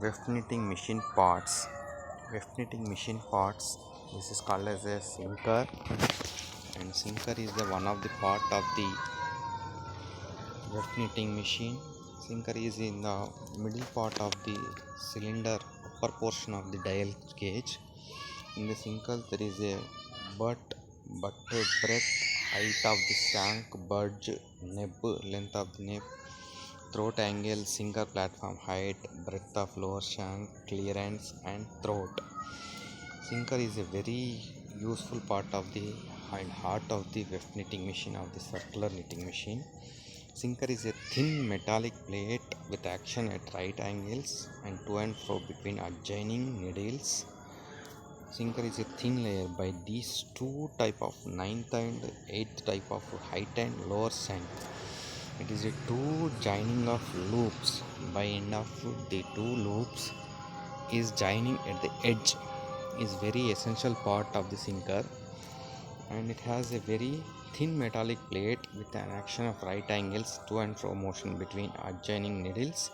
Weft knitting machine parts. Weft knitting machine parts, this is called as a sinker, and sinker is the one of the part of the weft knitting machine. Sinker is in the middle part of the cylinder, upper portion of the dial gauge. In the sinker there is a butt, breadth, height of the shank, budge, nib, length of the nib, throat angle, sinker platform height, breadth of lower shank, clearance and throat. Sinker is a very useful part of the heart of the weft knitting machine, of the circular knitting machine. Sinker is a thin metallic plate with action at right angles and to and fro between adjoining needles. Sinker is a thin layer by these two type of 9th and 8th type of height and lower shank. It is a two joining of loops. By end of the two loops is joining at the edge is very essential part of the sinker, and it has a very thin metallic plate with an action of right angles to and fro motion between adjoining needles.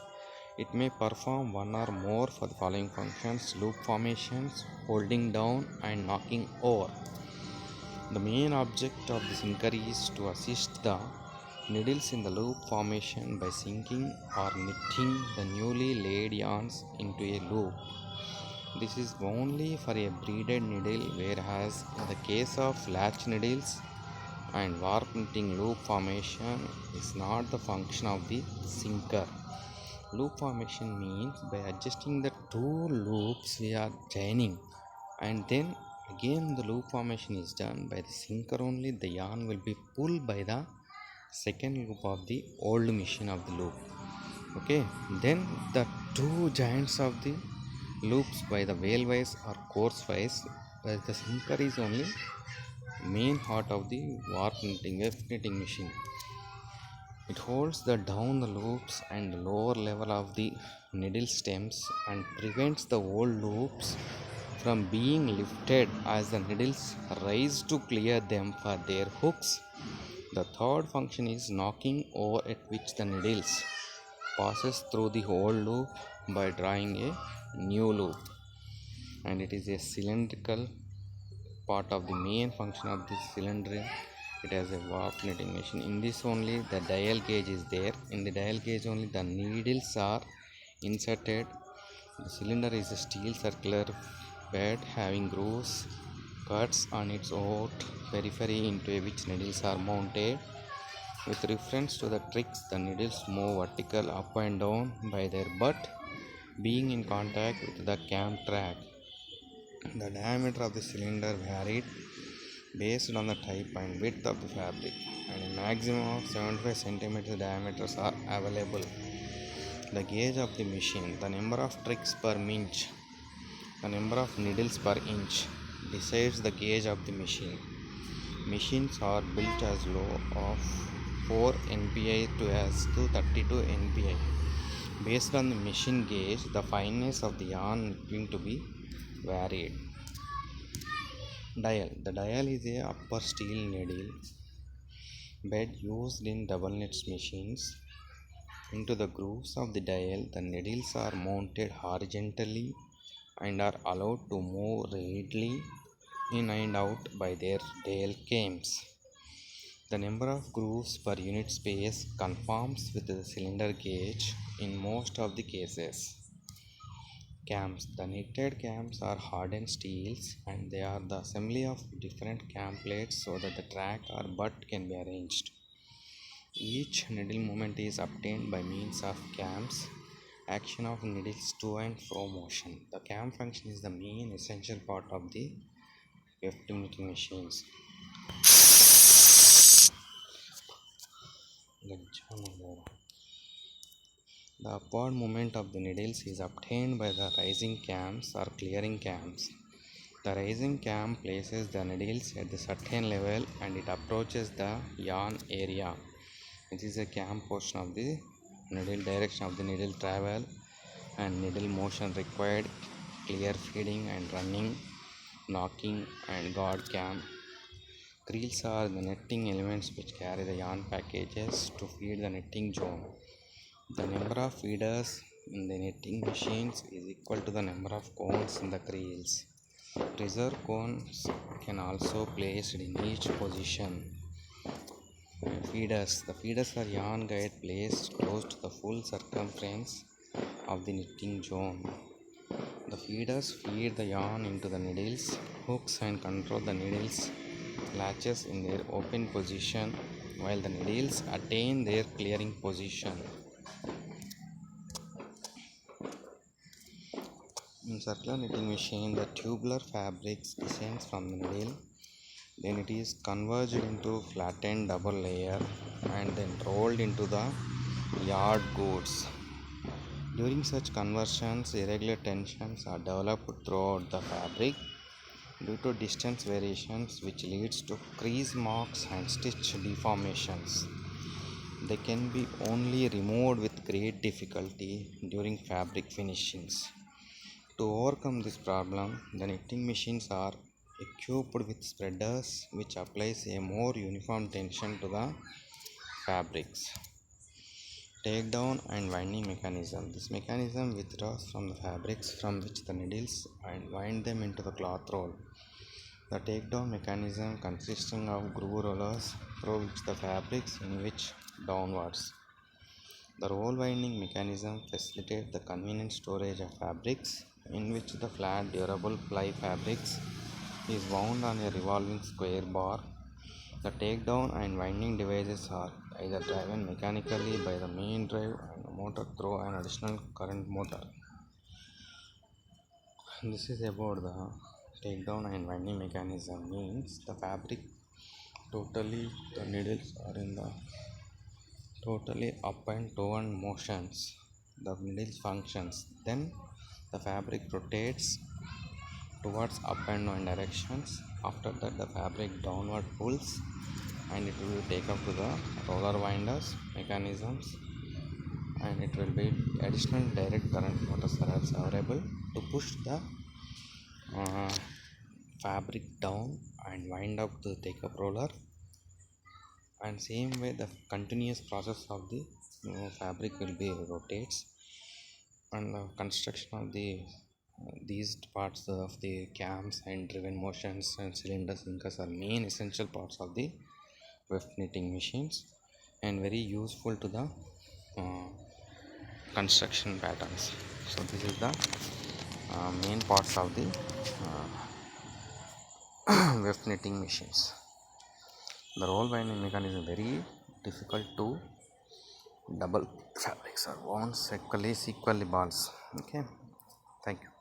It may perform one or more for the following functions: loop formations, holding down and knocking over. The main object of the sinker is to assist the needles in the loop formation by sinking or knitting the newly laid yarns into a loop. This is only for a braided needle, whereas in the case of latch needles and warp knitting, loop formation is not the function of the sinker. Loop formation means by adjusting the two loops we are joining, and then again the loop formation is done by the sinker only. The yarn will be pulled by the second loop of the old machine of the loop. Okay, then the two joints of the loops by the wale wise or coarse wise, where the sinker is only main heart of the warp knitting weft knitting machine. It holds the down the loops and the lower level of the needle stems and prevents the old loops from being lifted as the needles rise to clear them for their hooks. The third function is knocking over, at which the needles passes through the old loop by drawing a new loop, and it is a cylindrical part of the main function of this cylinder. It has a warp knitting machine. In this only the dial gauge is there. In the dial gauge only the needles are inserted. The cylinder is a steel circular bed having grooves, cuts on its out periphery into which needles are mounted. With reference to the tricks, the needles move vertical up and down by their butt being in contact with the cam track. The diameter of the cylinder varied based on the type and width of the fabric, and a maximum of 75 cm diameters are available. The gauge of the machine, the number of tricks per inch, the number of needles per inch decides the gauge of the machine. Machines are built as low of 4 npi to as to 32 npi. Based on the machine gauge, the fineness of the yarn is going to be varied. Dial. The dial is a upper steel needle bed used in double knits machines. Into the grooves of the dial, the needles are mounted horizontally and are allowed to move readily in and out by their dial cams. The number of grooves per unit space conforms with the cylinder gauge in most of the cases. Cams. The knitted cams are hardened steels, and they are the assembly of different cam plates so that the track or butt can be arranged. Each needle movement is obtained by means of cams. Action of needles to and fro motion. The cam function is the main essential part of the weft knitting machines. The upward movement of the needles is obtained by the rising cams or clearing cams. The rising cam places the needles at the certain level and it approaches the yarn area. This is a cam portion of the needle, direction of the needle travel and needle motion required, clear feeding and running, knocking and guard cam. Creels are the netting elements which carry the yarn packages to feed the netting zone. The number of feeders in the knitting machines is equal to the number of cones in the creels. Reserve cones can also placed in each position. Feeders. The feeders are yarn guide placed close to the full circumference of the knitting zone. The feeders feed the yarn into the needles hooks and control the needles latches in their open position while the needles attain their clearing position. In circular knitting machine, the tubular fabrics descends from the needle, then it is converged into flattened double layer and then rolled into the yard goods. During such conversions, irregular tensions are developed throughout the fabric due to distance variations, which leads to crease marks and stitch deformations. They can be only removed with great difficulty during fabric finishings. To overcome this problem, the knitting machines are equipped with spreaders which applies a more uniform tension to the fabrics. Takedown and winding mechanism. This mechanism withdraws from the fabrics from which the needles and wind them into the cloth roll. The takedown mechanism consisting of groove rollers through which the fabrics in which downwards. The roll winding mechanism facilitates the convenient storage of fabrics in which the flat durable ply fabrics is wound on a revolving square bar. The takedown and winding devices are either driven mechanically by the main drive and the motor through an additional current motor. This is about the takedown and winding mechanism. Means the fabric totally the needles are in the totally up and down motions. The needles functions. Then the fabric rotates towards up and down directions. After that, the fabric downward pulls and it will take up to the roller winders mechanisms, and it will be additional direct current motors are also available to push the fabric down and wind up the take up roller. And same way the continuous process of the fabric will be rotates, and the construction of the these parts of the cams and driven motions and cylinder sinkers are main essential parts of the weft knitting machines and very useful to the uh, construction patterns. So this is the main parts of the weft knitting machines. The roll winding mechanism is very difficult to double fabrics or wound equally balls. Okay, thank you.